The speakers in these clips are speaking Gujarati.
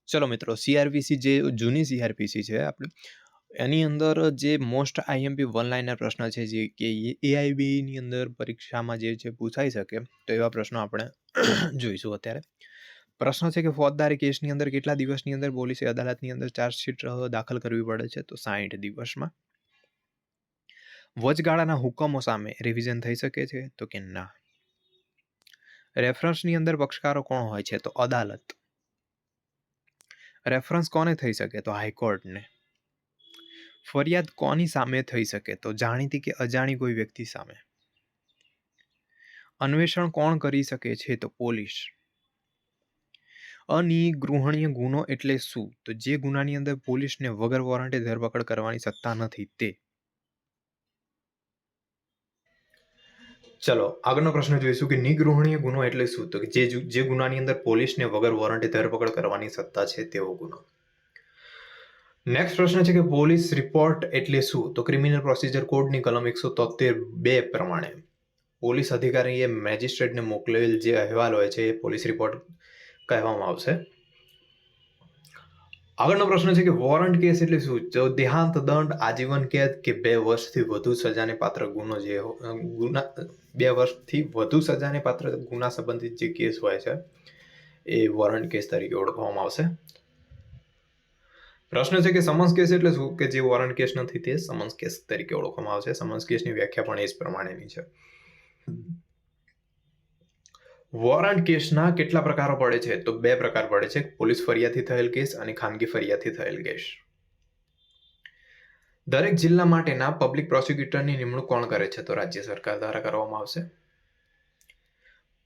ચલો મિત્રો, સીઆરપીસી જે જૂની સીઆરપીસી છે આપણી, એની અંદર જે મોસ્ટ આઈએમપી વન લાઇનર પ્રશ્ન છે, જે કે એઆઈબીની અંદર પરીક્ષામાં જે છે પૂછાઈ શકે, તો એવા પ્રશ્નો આપણે જોઈશું અત્યારે. પ્રશ્ન છે કે ફોજદારી કેસની અંદર કેટલા દિવસની અંદર પોલીસે અદાલતની અંદર ચાર્જશીટ દાખલ કરવી પડે છે? તો 60 દિવસમાં. વચગાળાના હુકમો સામે રિવિઝન થઈ શકે છે? તો કે ના. રેફરન્સની અંદર પક્ષકારો કોણ હોય છે? તો અદાલત. રેફરન્સ કોને થઈ શકે? તો હાઈકોર્ટને. ફરિયાદ કોની સામે થઈ શકે? તો જાણીતી કે અજાણી કોઈ વ્યક્તિ સામે. અન્વેષણ કોણ કરી શકે છે? તો પોલીસ. અનિગૃહણીય ગુનો એટલે શું? તો જે ગુનાની અંદર પોલીસને વગર વોરંટે ધરપકડ કરવાની સત્તા નથી તે. ચલો આગળનો પ્રશ્ન જોઈશું કે નિગૃહણીય ગુનો એટલે શું? તો જે ગુનાની અંદર પોલીસને વગર વોરંટે ધરપકડ કરવાની સત્તા છે તેવો ગુનો. નેક્સ્ટ પ્રશ્ન છે કે પોલીસ રિપોર્ટ એટલે શું? તો ક્રિમિનલ પ્રોસિજર કોડની કલમ 173(2) પ્રમાણે પોલીસ અધિકારીએ મેજિસ્ટ્રેટને મોકલેલ જે અહેવાલ હોય છે એ પોલીસ રિપોર્ટ કહેવામાં આવશે. આગળનો પ્રશ્ન છે કે વોરંટ કેસ એટલે શું? તો દેહાંત દંડ, આજીવન કેદ કે 2 વર્ષથી વધુ સજાને પાત્ર ગુનો, જે 2 વર્ષથી વધુ સજાને પાત્ર ગુના સંબંધિત જે કેસ હોય છે એ વોરંટ કેસ તરીકે ઓળખવામાં આવશે. પ્રશ્ન છે કે સમન્સ કેસ એટલે શું? કે જે વોરંટ કેસ નથી તે સમન્સ કેસ તરીકે ઓળખવામાં આવશે. સમન્સ કેસની વ્યાખ્યા પણ એ જ પ્રમાણેની છે. વોરંટ કેસના કેટલા પ્રકારો પડે છે? તો 2 પ્રકાર પડે છે: પોલીસ ફરિયાદથી થયેલ કેસ અને ખાનગી ફરિયાદથી થયેલ કેસ. દરેક જિલ્લા માટેના પબ્લિક પ્રોસિક્યુટરની નિમણૂક કોણ કરે છે? તો રાજ્ય સરકાર દ્વારા કરવામાં આવશે.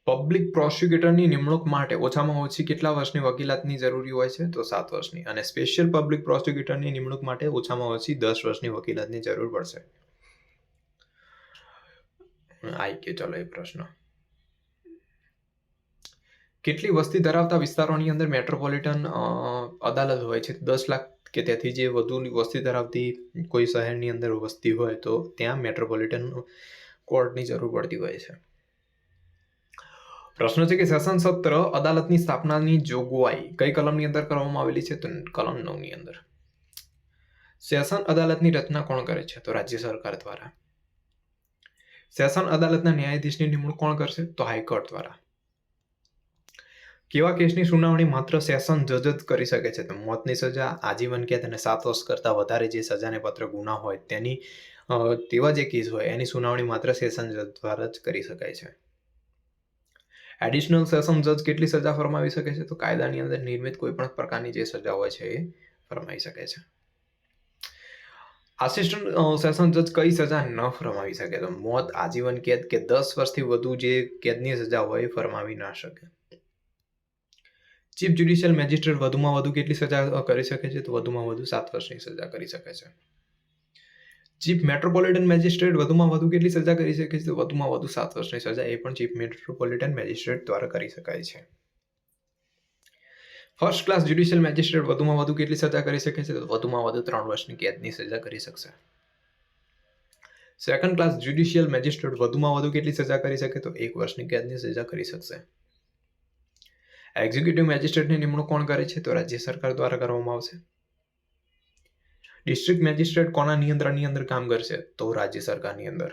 પબ્લિક પ્રોસિક્યુટરની નિમણૂક માટે ઓછામાં ઓછી કેટલા વર્ષની વકીલાતની જરૂરી હોય છે? તો 7 વર્ષની. અને સ્પેશિયલ પબ્લિક પ્રોસિક્યુટરની નિમણૂક માટે ઓછામાં ઓછી 10 વર્ષની વકીલાતની જરૂર પડશે. આવી ગયો ચલો એ પ્રશ્ન. કેટલી વસ્તી ધરાવતા વિસ્તારોની અંદર મેટ્રોપોલિટન અદાલત હોય છે? 10 લાખ કે તેથી જે વધુ વસ્તી ધરાવતી કોઈ શહેરની અંદર વસ્તી હોય તો ત્યાં મેટ્રોપોલિટન કોર્ટની જરૂર પડતી હોય છે. પ્રશ્ન છે કે સેશન સત્ર અદાલતની સ્થાપનાની જોગવાઈ કઈ કલમની અંદર કરવામાં આવેલી છે? તો કલમ 9 ની અંદર. સેશન અદાલતની રચના કોણ કરે છે? તો રાજ્ય સરકાર દ્વારા. સેશન અદાલતના ન્યાયાધીશની નિમણૂક કોણ કરશે? તો હાઈકોર્ટ દ્વારા. કેવા કેસની સુનાવણી માત્ર સેશન જજ જ કરી શકે છે? તો મોતની સજા, આજીવન કેદ અને 7 વર્ષ કરતા વધારે જે સજાને પાત્ર ગુના હોય તેવા જે કેસ હોય એની સુનાવણી માત્ર સેશન જજ દ્વારા જ કરી શકાય છે. એડિશનલ સેશન જજ કેટલી સજા ફરમાવી શકે છે? તો કાયદાની અંદર નિર્મિત કોઈ પણ પ્રકારની જે સજા હોય છે એ ફરમાવી શકે છે. આસિસ્ટન્ટ સેશન જજ કઈ સજા ન ફરમાવી શકે? તો મોત, આજીવન કેદ કે 10 વર્ષથી વધુ જે કેદની સજા હોય એ ફરમાવી ના શકે. ચીફ જ્યુડિશિયલ મેજિસ્ટ્રેટ વધુમાં વધુ કેટલી સજા કરી શકે છે? તો વધુમાં વધુ 7 વર્ષની સજા કરી શકે છે. ચીફ મેટ્રોપોલિટન મેજિસ્ટ્રેટ વધુમાં વધુ કેટલી સજા કરી શકે છે? તો વધુમાં વધુ 7 વર્ષની સજા એ પણ ચીફ મેટ્રોપોલિટન મેજિસ્ટ્રેટ દ્વારા કરી શકાય છે. ફર્સ્ટ ક્લાસ જ્યુડિશિયલ મેજિસ્ટ્રેટ વધુમાં વધુ કેટલી સજા કરી શકે છે? તો વધુમાં વધુ 3 વર્ષની કેદની સજા કરી શકશે. સેકન્ડ ક્લાસ જ્યુડિશિયલ મેજિસ્ટ્રેટ વધુમાં વધુ કેટલી સજા કરી શકે? તો 1 વર્ષની કેદની સજા કરી શકશે. એક્ઝિક્યુટિવ મેજિસ્ટ્રેટની નિમણૂક કોણ કરે છે? તો રાજ્ય સરકાર દ્વારા કરવામાં આવશે. ડિસ્ટ્રિક્ટ મેજિસ્ટ્રેટ કોના નિયંત્રણની અંદર કામ કરશે? તો રાજ્ય સરકારની અંદર.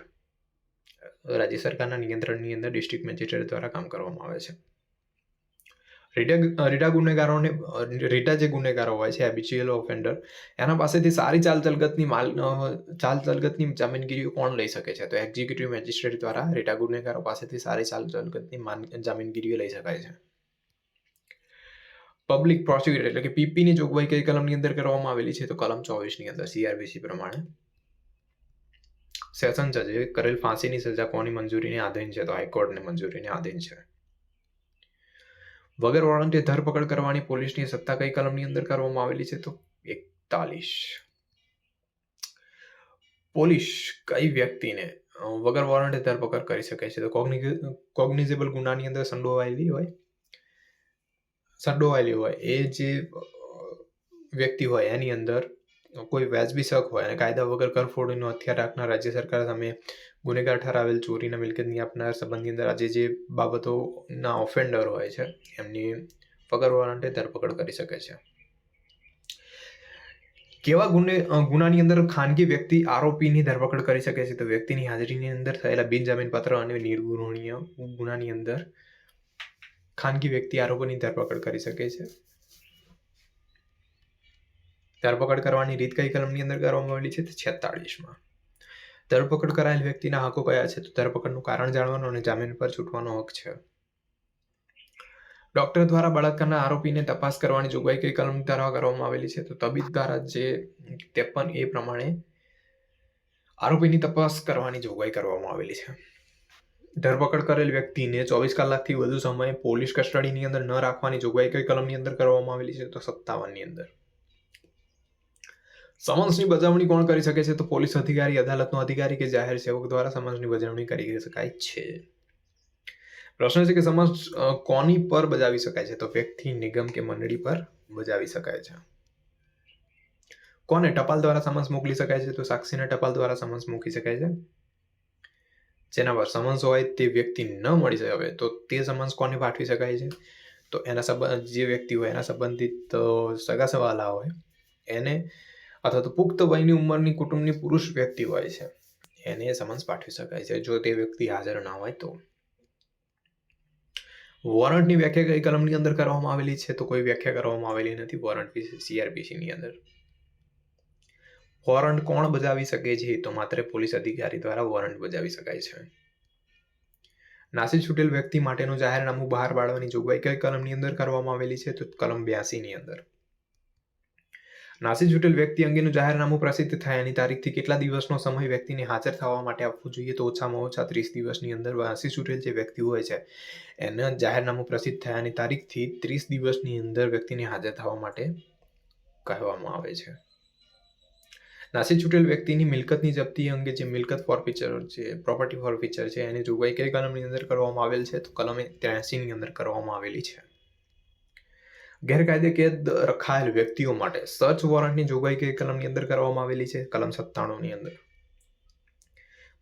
રાજ્ય સરકારના નિયંત્રણની અંદર ડિસ્ટ્રિક્ટ મેજિસ્ટ્રેટ દ્વારા કામ કરવામાં આવે છે. રીટા જે ગુનેગારો હોય છે, હેબિચ્યુઅલ ઓફેન્ડર, એના પાસેથી સારી ચાલ ચલગતની જામીનગીરી કોણ લઈ શકે છે? તો એક્ઝિક્યુટિવ મેજિસ્ટ્રેટ દ્વારા રીટા ગુનેગારો પાસેથી સારી ચાલ ચલગતની જામીનગીરી લઈ શકાય છે. પબ્લિક પ્રોસિક્યુટર એટલે કે પીપીની જોગવાઈ કઈ કલમની અંદર કરવામાં આવેલી છે? તો કલમ 24 ની અંદર સીઆરપીસી પ્રમાણે. સેશન જજે કરેલ ફાંસીની સજા કોની મંજૂરીને આધીન છે? તો હાઈકોર્ટની મંજૂરીને આધીન છે. વગર વોરંટે ધરપકડ કરવાની પોલીસની સત્તા કઈ કલમની અંદર કરવામાં આવેલી છે? તો 41. પોલીસ કઈ વ્યક્તિને વગર વોરંટે ધરપકડ કરી શકે છે? તો કોગ્નિઝેબલ ગુનાની અંદર સંડોવાયેલી હોય એ જે વ્યક્તિ હોય એની અંદર કોઈ વ્યાજબી શક હોય અને કાયદા વગર કરફોડીનું હથિયાર રાખનાર, રાજ્ય સરકાર સામે ગુનેગાર ઠરાવેલ, ચોરીના મિલકતની આપનાર સંબંધની અંદર આજે જે બાબતોના ઓફેન્ડર હોય છે એમની વગર વોરંટે ધરપકડ કરી શકે છે. કેવા ગુનાની અંદર ખાનગી વ્યક્તિ આરોપીની ધરપકડ કરી શકે છે? તો વ્યક્તિની હાજરીની અંદર થયેલા બિનજામીનપાત્ર અને નિર્ગુણનીય ગુનાની અંદર ખાનગી વ્યક્તિ આરોપીની ધરપકડ કરી શકે છે. ધરપકડ કરવાની રીત કઈ કલમની અંદર કરવામાં આવેલી છે? તો 46માં. ધરપકડ કરાયેલ વ્યક્તિના હકો કયા છે? તો ધરપકડનું કારણ જાણવાનો અને જામીન પર છૂટવાનો હક છે. ડોક્ટર દ્વારા બળાત્કારના આરોપીને તપાસ કરવાની જોગવાઈ કઈ કલમ દ્વારા કરવામાં આવેલી છે? તો તબીબ દ્વારા જે 53A પ્રમાણે આરોપીની તપાસ કરવાની જોગવાઈ કરવામાં આવેલી છે. ધરપકડ કરેલ વ્યક્તિને 24 કલાકથી વધુ સમય પોલીસ કસ્ટડીની અંદર ન રાખવાની જોગવાઈ કઈ કલમની અંદર કરવામાં આવેલી છે? તો 57ની અંદર. સમન્સની બજાવણી કોણ કરી શકે છે? તો પોલીસ અધિકારી, અદાલતનો અધિકારી કે જાહેર સેવક દ્વારા સમન્સની બજાવણી કરી શકાય છે. પ્રશ્ન છે કે સમન્સ કોની પર બજાવી શકાય છે? તો વ્યક્તિ, નિગમ કે મંડળી પર બજાવી શકાય છે. કોને ટપાલ દ્વારા સમન્સ મોકલી શકાય છે? તો સાક્ષીને ટપાલ દ્વારા સમન્સ મોકલી શકાય છે. જેના પર સમન્સ હોય તે વ્યક્તિ ન મળી શકે તો તે સમન્સ કોને પાઠવી શકાય છે? તો એના જે વ્યક્તિ હોય એના સંબંધિત સગા સવાલા હોય એને, અથવા તો પુખ્ત વયની ઉંમરની કુટુંબની પુરુષ વ્યક્તિ હોય છે એને સમન્સ પાઠવી શકાય છે જો તે વ્યક્તિ હાજર ના હોય તો. વોરંટની વ્યાખ્યા કઈ કલમની અંદર કરવામાં આવેલી છે? તો કોઈ વ્યાખ્યા કરવામાં આવેલી નથી વોરંટ વિશે CRPC ની અંદર. વોરંટ કોણ બજાવી શકે છે? તો માત્ર પોલીસ અધિકારી દ્વારા વોરંટ બજાવી શકાય છે. નાસી છૂટેલ વ્યક્તિ માટેનું જાહેરનામું બહાર પાડવાની જોગવાઈ કઈ કલમની અંદર કરવામાં આવેલી છે? તો કલમ 82ની અંદર. નાસી છૂટેલ વ્યક્તિ અંગેનું જાહેરનામું પ્રસિદ્ધ થયાની તારીખથી કેટલા દિવસનો સમય વ્યક્તિને હાજર થવા માટે આપવું જોઈએ? તો ઓછામાં ઓછા 30 દિવસની અંદર નાસી છૂટેલ જે વ્યક્તિ હોય છે એને જાહેરનામું પ્રસિદ્ધ થયાની તારીખથી 30 દિવસની અંદર વ્યક્તિને હાજર થવા માટે કહેવામાં આવે છે. નાસી છૂટેલ વ્યક્તિની મિલકતની જપ્તી અંગે જે મિલકત ફોરફીચર છે, પ્રોપર્ટી ફોરફીચર છે, એની જોગવાઈ કઈ કલમની અંદર કરવામાં આવેલ છે? તો કલમ 83ની અંદર કરવામાં આવેલી છે. ગેરકાયદે કેદ રખાયેલ વ્યક્તિઓ માટે સર્ચ વોરંટની જોગવાઈ કઈ કલમની અંદર કરવામાં આવેલી છે? કલમ 97ની અંદર.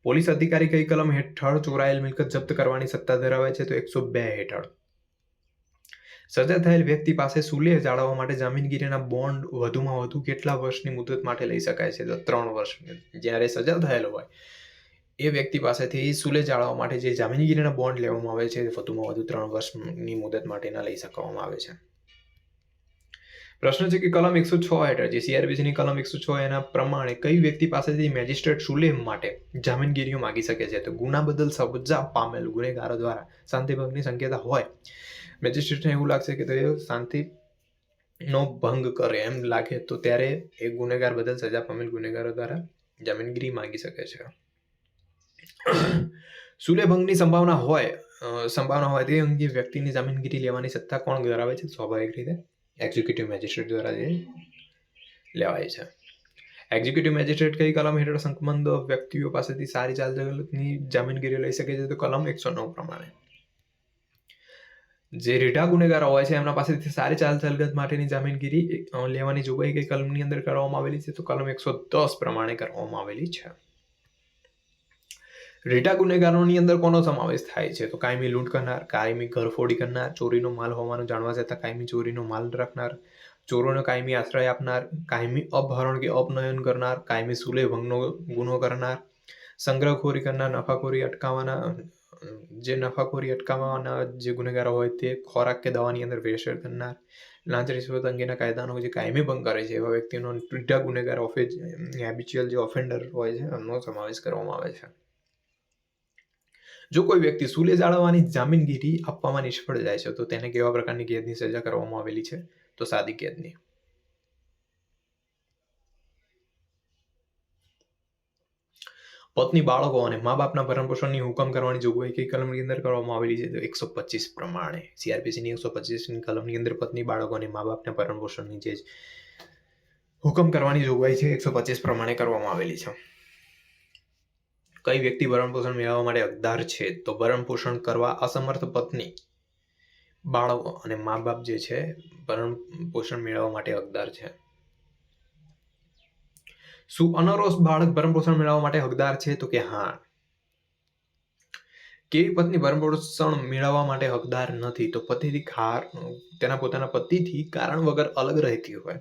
પોલીસ અધિકારી કઈ કલમ હેઠળ ચોરાયેલ મિલકત જપ્ત કરવાની સત્તા ધરાવે છે? તો 102 હેઠળ. સજા થયેલ વ્યક્તિ પાસે સુલેહ જાળવવા માટે જામીનગીરીના બોન્ડ વધુમાં વધુ કેટલા વર્ષની મુદત માટે લઈ શકાય છે? તો 3 વર્ષ. જ્યારે સજા થયેલ હોય એ વ્યક્તિ પાસેથી સુલેહ જાળવવા માટે જે જામીનગીરીના બોન્ડ લેવામાં આવે છે વધુમાં વધુ 3 વર્ષની મુદત માટેના લઈ શકવામાં આવે છે. પ્રશ્ન છે કે કલમ 106 હેઠળ જે CRPCની કલમ 106 એના પ્રમાણે કઈ વ્યક્તિ પાસેથી મેજિસ્ટ્રેટ સુલેહ માટે જામીનગીરીઓ માંગી શકે છે? તો ગુના બદલ સજા પામેલ ગુનેગારો દ્વારા શાંતિભંગની શક્યતા હોય, મેજિસ્ટ્રેટને એવું લાગશે કે તે શાંતિનો ભંગ કરે એમ લાગે તો ત્યારે એ ગુનેગાર બદલ સજા પામેલ ગુનેગારો દ્વારા જામીનગીરી માંગી શકે છે. સુલેહ ભંગની સંભાવના હોય તે અંગે વ્યક્તિની જામીનગીરી લેવાની સત્તા કોણ ધરાવે છે? સ્વાભાવિક રીતે એક્ઝિક્યુટિવ મેજિસ્ટ્રેટ દ્વારા જે લેવાય છે. એક્ઝિક્યુટિવ મેજિસ્ટ્રેટ કઈ કલમ હેઠળ સંબંધ વ્યક્તિઓ પાસેથી સારી ચાલની જામીનગીરી લઈ શકે છે? તો કલમ 109 પ્રમાણે. જે રીઢા ગુનેગારો હોય છે એમના પાસેથી સારી ચાલત માટેની જામીનગીરી લેવાની જોગવાઈ કઈ કલમની અંદર કરવામાં આવેલી છે? તો કલમ 110 પ્રમાણે કરવામાં આવેલી છે. રીઢા ગુનેગારોની અંદર કોનો સમાવેશ થાય છે? તો કાયમી લૂંટ કરનાર, કાયમી ઘરફોડી કરનાર, ચોરીનો માલ હોવાનું જાણવા છતાં કાયમી ચોરીનો માલ રાખનાર, ચોરોને કાયમી આશ્રય આપનાર, કાયમી અપહરણ કે અપનયન કરનાર, કાયમી સુલેહ ભંગનો ગુનો કરનાર, સંગ્રહખોરી કરનાર, નફાખોરી અટકાવવાના જે ગુનેગારો હોય તે ખોરાક કે દવાની અંદર ભેળસેળ કરનાર, લાંચ રિશ્વત અંગેના કાયદાનો જે કાયમી ભંગ કરે છે એવા વ્યક્તિનો રીઢા ગુનેગાર હેબિચ્યુઅલ જે ઓફેન્ડર હોય છે એમનો સમાવેશ કરવામાં આવે છે. જો કોઈ વ્યક્તિ સુલેહ જાળવવાની જામીનગીરી આપવામાં નિષ્ફળ જાય છે તો તેને કેવા પ્રકારની કેદની સજા કરવામાં આવેલી છે? તો સાદી કેદની. પત્ની, બાળકો અને મા બાપના ભરણપોષણની હુકમ કરવાની જોગવાઈ કઈ કલમની અંદર કરવામાં આવેલી છે? તો 125 પ્રમાણે. CRPCની 125ની કલમની અંદર પત્ની, બાળકો અને મા બાપના ભરણપોષણની જે હુકમ કરવાની જોગવાઈ છે 125 પ્રમાણે કરવામાં આવેલી છે. કઈ વ્યક્તિ ભરણપોષણ મેળવવા માટે હકદાર છે? તો ભરણપોષણ કરવા અસમર્થ પત્ની, બાળકો અને મા બાપ જે છે ભરણપોષણ મેળવવા માટે હકદાર છે. શું અનરોષ બાળક ભરણપોષણ મેળવવા માટે હકદાર છે? તો કે હા. કેવી પત્ની ભરણપોષણ મેળવવા માટે હકદાર નથી? તો તેના પોતાના પતિથી કારણ વગર અલગ રહેતી હોય,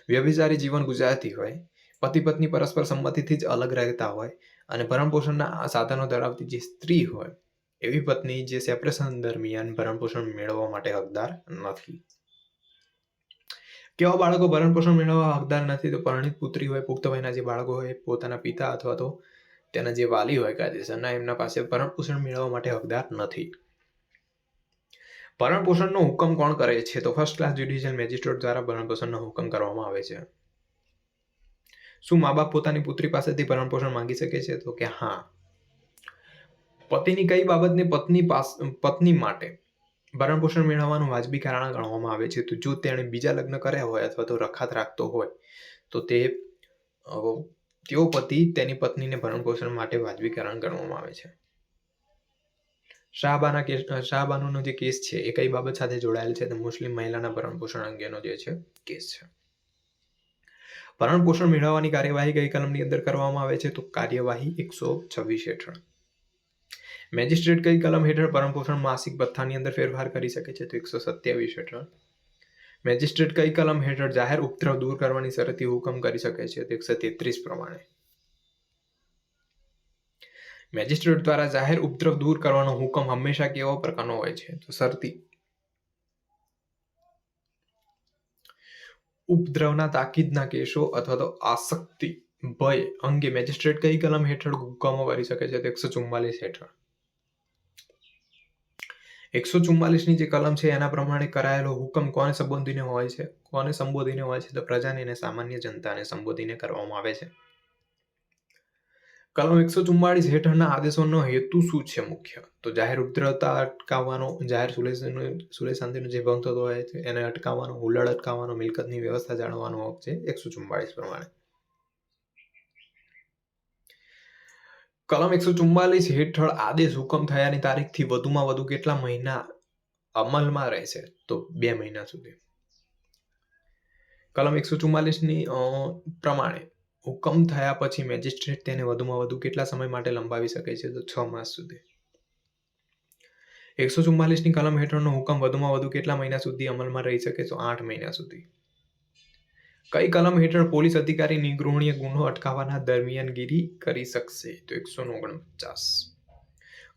વ્યભિચારી જીવન ગુજારતી હોય, પતિ પત્ની પરસ્પર સંમતિથી જ અલગ રહેતા હોય અને ભરણ પોષણના સાધનો ધરાવતી જે સ્ત્રી હોય એવી પત્ની જે સેપરેશન દરમિયાન ભરણ પોષણ મેળવવા માટે હકદાર નથી. કેવા બાળકો ભરણ પોષણ મેળવવા હકદાર નથી? તો પરણિત પુત્રી હોય, પુખ્ત વયના જે બાળકો હોય પોતાના પિતા અથવા તો તેના જે વાલી હોય કાયદેસરના એમના પાસે ભરણ પોષણ મેળવવા માટે હકદાર નથી. ભરણ પોષણનો હુકમ કોણ કરે છે? તો ફર્સ્ટ ક્લાસ જ્યુડિશિયલ મેજિસ્ટ્રેટ દ્વારા ભરણ પોષણનો હુકમ કરવામાં આવે છે. શું મા બાપ પોતાની પુત્રી પાસેથી ભરણ પોષણ માંગી શકે છે? તો કે હા. પતિની કઈ બાબતને પત્ની માટે ભરણ પોષણ મેળવવાનું વાજબી કારણ ગણવામાં આવે છે? તો જો તેણે બીજા લગ્ન કર્યા હોય અથવા તો રખાત રાખતો હોય તો તેઓ પતિ તેની પત્નીને ભરણ પોષણ માટે વાજબી કારણ ગણવામાં આવે છે. શાહબાનુનો જે કેસ છે એ કઈ બાબત સાથે જોડાયેલ છે? તો મુસ્લિમ મહિલાના ભરણ પોષણ અંગેનો જે છે કેસ છે. ભરણ પોષણ મેળવવાની કાર્યવાહી કઈ કલમની અંદર કરવામાં આવે છે? તો કાર્યવાહી 126 હેઠળ. મેજિસ્ટ્રેટ કઈ કલમ હેઠળ ભરણ પોષણ માસિક ભથ્થાની અંદર ફેરફાર કરી શકે છે? તો 127 હેઠળ. મેજિસ્ટ્રેટ કઈ કલમ હેઠળ જાહેર ઉપદ્રવ દૂર કરવાની શરતી હુકમ કરી શકે છે? તો 133 પ્રમાણે. મેજિસ્ટ્રેટ દ્વારા જાહેર ઉપદ્રવ દૂર કરવાનો હુકમ હંમેશા કેવા પ્રકારનો હોય છે? તો શરતી. ઉપદ્રવના તાકીદના કેસો અથવા તો આસક્તિ ભય અંગે મેજિસ્ટ્રેટ કઈ કલમ હેઠળ હુકમો કરી શકે છે? તો 144 હેઠળ. 144ની જે કલમ છે એના પ્રમાણે કરાયેલો હુકમ કોને સંબોધીને હોય છે? તો પ્રજાને અને સામાન્ય જનતાને સંબોધીને કરવામાં આવે છે. કલમ 144 હેઠળના આદેશોનો હેતુ શું છે મુખ્ય? તો જાહેર ઉપદ્રવતા અટકાવવાનો, જાહેર સુલેહ શાંતિનો જે ભંગ થતો હોય છે એને અટકાવવાનો, હુલ્લડ અટકાવવાનો, મિલકતની વ્યવસ્થા જાળવવાનો હક છે 144 પ્રમાણે. કલમ 144 હેઠળ આદેશ હુકમ થયાની તારીખથી વધુમાં વધુ કેટલા મહિના અમલમાં રહેશે? તો 2 મહિના સુધી. કલમ 144ની પ્રમાણે હુકમ થયા પછી મેજિસ્ટ્રેટ તેને વધુમાં વધુ કેટલા સમય માટે લંબાવી શકે છે? તો 6 માસ સુધી. 144ની કલમ હેઠળનો હુકમ વધુમાં વધુ કેટલા મહિના સુધી અમલમાં રહી શકે? તો 8 મહિના સુધી. કઈ કલમ હેઠળ પોલીસ અધિકારી નિગૃહણીય ગુનો અટકાવવાના દરમિયાનગીરી કરી શકશે? તો 149.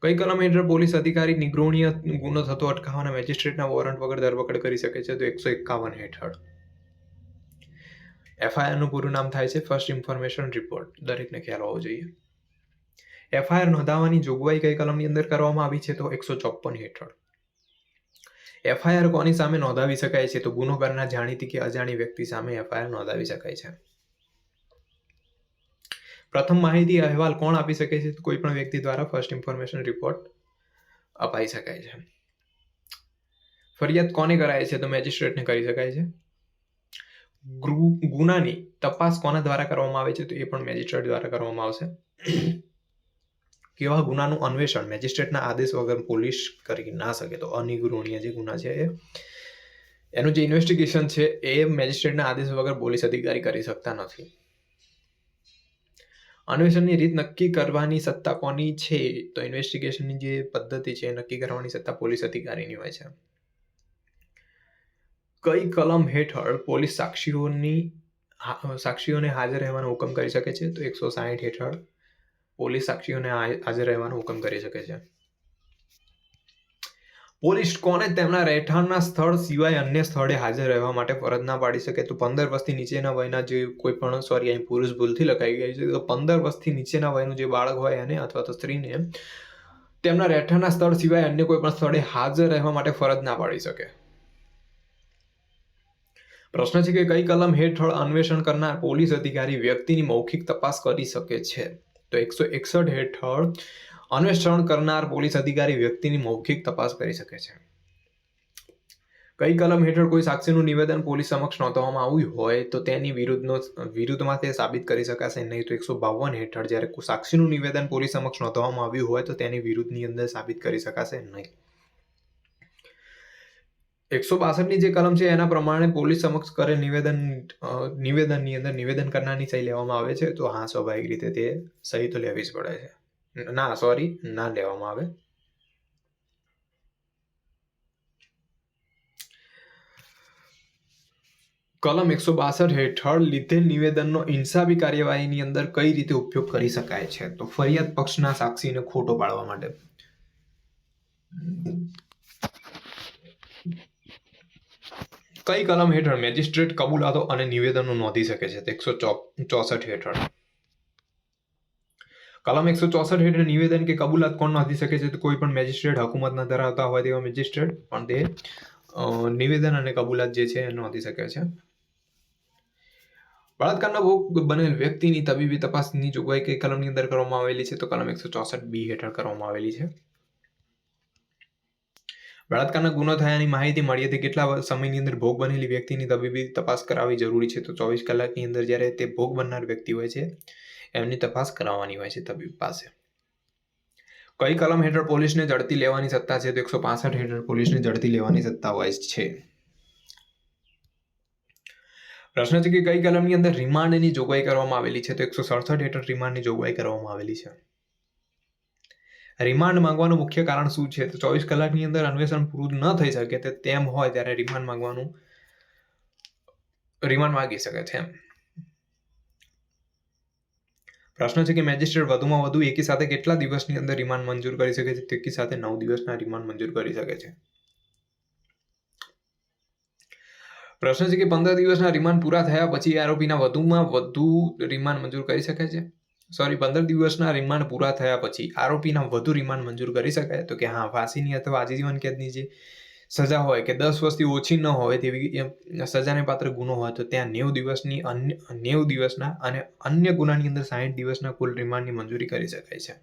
કઈ કલમ હેઠળ પોલીસ અધિકારી નિગૃહણીય ગુનો થતો અટકાવવાના મેજિસ્ટ્રેટના વોરંટ વગર ધરપકડ કરી શકે છે? તો 151 હેઠળ. એફઆઈઆરનું પૂરું નામ થાય છે ફર્સ્ટ ઇન્ફોર્મેશન રિપોર્ટ. દરેકને ખ્યાલ હોવો જોઈએ. એફઆઈઆર નોંધાવવાની જોગવાઈ કઈ કલમની અંદર કરવામાં આવી છે? તો 154 હેઠળ. એફઆઈઆર કોની સામે નોંધાવી શકાય છે? તો ગુનો કરનાર જાણીતી કે અજાણી વ્યક્તિ સામે એફઆઈઆર નોંધાવી શકાય છે. પ્રથમ માહિતી અહેવાલ કોણ આપી શકે છે? તો કોઈ પણ વ્યક્તિ દ્વારા ફર્સ્ટ ઇન્ફોર્મેશન રિપોર્ટ અપાઈ શકાય છે. ફરિયાદ કોને કરાય છે? તો મેજિસ્ટ્રેટને કરી શકાય છે. ગુનાની તપાસ કોના દ્વારા કરવામાં આવે છે? તો એ પણ મેજિસ્ટ્રેટ દ્વારા કરવામાં આવશે. કેવા ગુનાનું અન્વેષણ મેજિસ્ટ્રેટના આદેશ વગર પોલીસ કરી ના શકે? તો અનિગૃહણીય જે ગુના છે એનું જે ઇન્વેસ્ટિગેશન છે એ મેજિસ્ટ્રેટના આદેશ વગર પોલીસ અધિકારી કરી શકતા નથી. અન્વેષણની રીત નક્કી કરવાની સત્તા કોની છે? તો ઇન્વેસ્ટિગેશનની જે પદ્ધતિ છે એ નક્કી કરવાની સત્તા પોલીસ અધિકારીની હોય છે. કઈ કલમ હેઠળ પોલીસ સાક્ષીઓને હાજર રહેવાનો હુકમ કરી શકે છે? તો 160 હેઠળ પોલીસ સાક્ષીઓને હાજર રહેવાનો હુકમ કરી શકે છે. પોલીસ કોને તેમના રહેઠાણના સ્થળ સિવાય અન્ય સ્થળે હાજર રહેવા માટે ફરજ ના પાડી શકે? તો 15 વર્ષથી નીચેના વયના જે કોઈ પણ અહીં પુરુષ ભૂલથી લખાઈ ગઈ છે તો 15 વર્ષથી નીચેના વયનું જે બાળક હોય એને અથવા તો સ્ત્રીને તેમના રહેઠાણના સ્થળ સિવાય અન્ય કોઈ પણ સ્થળે હાજર રહેવા માટે ફરજ ના પાડી શકે. પ્રશ્ન છે કે કઈ કલમ હેઠળ અન્વેષણ કરનાર પોલીસ અધિકારી વ્યક્તિની મૌખિક તપાસ કરી શકે છે? તો 161 હેઠળ અન્વેષણ કરનાર પોલીસ અધિકારી વ્યક્તિની મૌખિક તપાસ કરી શકે છે. કઈ કલમ હેઠળ કોઈ સાક્ષીનું નિવેદન પોલીસ સમક્ષ નોંધવામાં આવ્યું હોય તો તેની વિરુદ્ધમાં તે સાબિત કરી શકાશે નહીં? તો 152 હેઠળ જ્યારે કોઈ સાક્ષીનું નિવેદન પોલીસ સમક્ષ નોંધવામાં આવ્યું હોય તો તેની વિરુદ્ધની અંદર સાબિત કરી શકાશે નહીં. 162ની જે કલમ છે એના પ્રમાણે પોલીસ સમક્ષ કરેલ નિવેદનની અંદર નિવેદન કરનારની સહી લેવામાં આવે છે? તો હા, સ્વાભાવિક રીતે તે સહી તો લેવી જ પડે છે. ના લેવામાં આવે. કલમ 162 હેઠળ લીધેલ નિવેદનનો ઇન્સાફી કાર્યવાહીની અંદર કઈ રીતે ઉપયોગ કરી શકાય છે? તો ફરિયાદ પક્ષના સાક્ષીને ખોટો પાડવા માટે. કઈ કલમ હેઠળ મેજિસ્ટ્રેટ કબૂલાતો અને નિવેદનો નોંધી શકે છે? તો 164 હેઠળ. કલમ 164 હેઠળ નિવેદન કે કબૂલાત કોણ નોંધી શકે છે? તો કોઈ પણ મેજિસ્ટ્રેટ, હુકુમતના ધરાવતા હોય તેવા મેજિસ્ટ્રેટ પણ તે નિવેદન અને કબૂલાત જે છે એ નોંધી શકે છે. બળાત્કારના ભોગ બનેલ વ્યક્તિની તબીબી તપાસની જોગવાઈ કઈ કલમની અંદર કરવામાં આવેલી છે? તો કલમ 164B હેઠળ કરવામાં આવેલી છે. બળાત્કારના ગુનો થયાની માહિતી મળી હતી કેટલા સમયની અંદર ભોગ બનેલી વ્યક્તિની તબીબી તપાસ કરાવવી જરૂરી છે? તો 24 કલાકની અંદર જ્યારે તે ભોગ બનનાર વ્યક્તિ હોય છે એમની તપાસ કરાવવાની હોય છે તબીબ પાસે. કઈ કલમ હેઠળ પોલીસને ઝડપી લેવાની સત્તા છે? તો 165 હેઠળ પોલીસને ઝડપી લેવાની સત્તા હોય છે. પ્રશ્ન છે કે કઈ કલમની અંદર રિમાન્ડની જોગવાઈ કરવામાં આવેલી છે? તો 167 હેઠળ રિમાન્ડની જોગવાઈ કરવામાં આવેલી છે. રિમાન્ડ માંગવાનું મુખ્ય કારણ શું છે? તો 24 કલાકની અંદર અન્વેષણ પૂરું ન થઈ શકે તો તેમ હોય ત્યારે રિમાન્ડ માંગી શકે છે. પ્રશ્ન છે કે મેજિસ્ટ્રેટ વધુમાં વધુ એકી સાથે કેટલા દિવસની અંદર રિમાન્ડ મંજૂર કરી શકે છે? તો એકી સાથે 9 દિવસના રિમાન્ડ મંજૂર કરી શકે છે. પ્રશ્ન છે કે 15 દિવસના રિમાન્ડ પૂરા થયા પછી આરોપીના વધુમાં વધુ રિમાન્ડ મંજૂર કરી શકે છે? 15 દિવસના રિમાન્ડ પૂરા થયા પછી આરોપીના વધુ રિમાન્ડ મંજૂર કરી શકાય? તો કે હા, ફાંસીની અથવા આજીવન કેદની જે સજા હોય કે 10 વર્ષથી ઓછી ન હોય તેવી સજાને પાત્ર ગુનો હોય તો ત્યાં 90 દિવસના અને અન્ય ગુનાની અંદર 60 દિવસના કુલ રિમાન્ડની મંજૂરી કરી શકાય છે.